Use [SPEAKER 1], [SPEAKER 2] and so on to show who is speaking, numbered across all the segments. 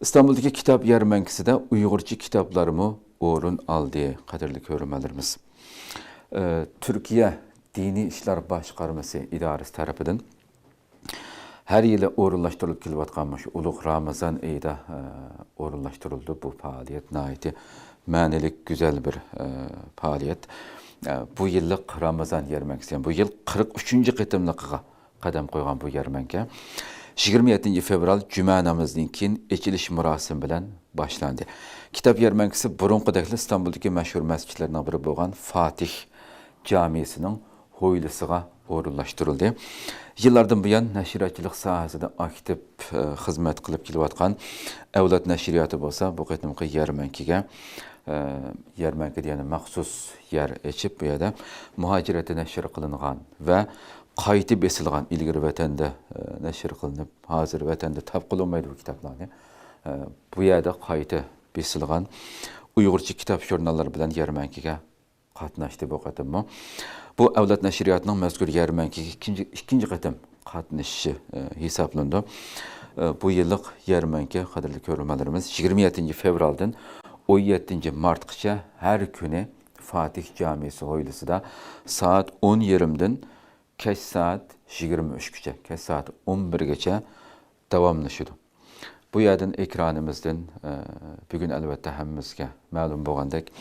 [SPEAKER 1] İstanbul'daki kitap yarmarkasida Uyg'urcha kitaplarımı o'rin oldi, qadrli ko'ruvchilarimiz. Türkiye Dini İşler Başqarmasi idorasi tarafidan her yili o'rinlashtirilib kelayotgan shu ulug' Ramazon oyida o'rinlashtirildi bu faaliyet. Nayeti ma'nilik güzel bir faaliyet. Bu yıllık Ramazan yarmarkasi, yani bu yıl 43. qitimligiga qadam qo'ygan bu yarmarka 27 fevral Cuma namazından keyin echilish murosimi bilan boshlandi. Kitap yarmarkasi burunqidek İstanbul'daki meşhur mescitlerden biri bo'lgan Fatih Camisining hovlisiga o'rinlashtirildi. Yıllardan buyon nashriyatchilik sohasida aktiv xizmat qilib kelayotgan Avlod nashriyati bo'lsa, bu qitimqi yarmarkada yana maxsus yer ochib, bu yerda muhojirati nashr qilingan va qaytib esilgan, ilgari vatanda nashr qilinib, hozir vatanda tap qilinmaydi bu kitoblarni. Bu yerda qaytib esilgan Uyg'urcha kitap jurnallari bilan yarmarkaga qatnashdi bu qatimmi. Bu Avlod nashriyatining mazkur yarmarkaga ikkinchi qatim qatnashishi hisoblandi. Bu yillik yarmarka, qadrli ko'ruvchilarimiz, 27 fevraldan 17 martgacha har kuni Fatih Camisi hovlisida soat 10:20dan kech soat 23gacha, kech soat 11gacha davomlashadi. Bu yerdan ekranimizdan bugün albatta hammamizga ma'lum bo'lgandek,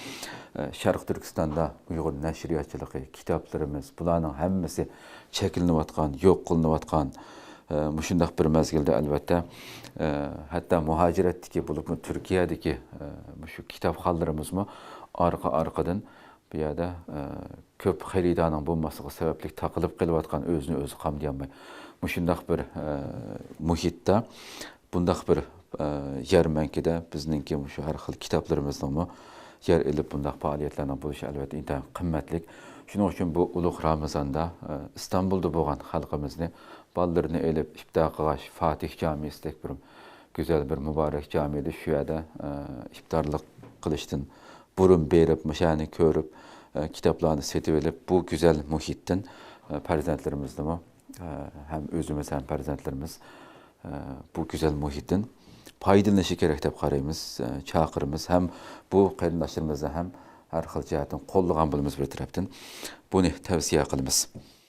[SPEAKER 1] Sharq Turkistonda Uyg'ur nashriyatchiligi, kitoblarimiz, bularning hammasi cheklanayotgan, yo'q qilinayotgan mushundaq bir mezgilda albatta hatta muhojiratdagi bo'lib Turkiyadagi shu kitobxonlarimizmi arqadan bu yerda ko'p xaridorning bo'lmasligi sababli taqilib qolayotgan, o'zini o'zi qamday olmay mushundaq bir muhitda, bundaq bir yarmarkada bizningki shu har xil kitoblarimizning yer elib bundaq faoliyatlarning bo'lishi albatta intayin qimmatli. Shuning uchun bu ulug' Ramazonda İstanbul'da bo'lgan xalqimizni ballarını elib iftar qilish, Fatih Camisi'dek bir güzel bir mübarek camide şu yerda iftarlık qilishdan burun berib, müşani ko'rib, kitaplarını setib elib, bu güzel muhitdan farzandlarimizni hem özümüz hem farzandlarimiz bu güzel muhitdan foydalanishi kerak deb qaraymiz, chaqirimiz. Hem bu qarindoshlarimizni ham har xil jihatdan qo'llagan bo'lamiz bir tarafdan. Buni tavsiya qilamiz.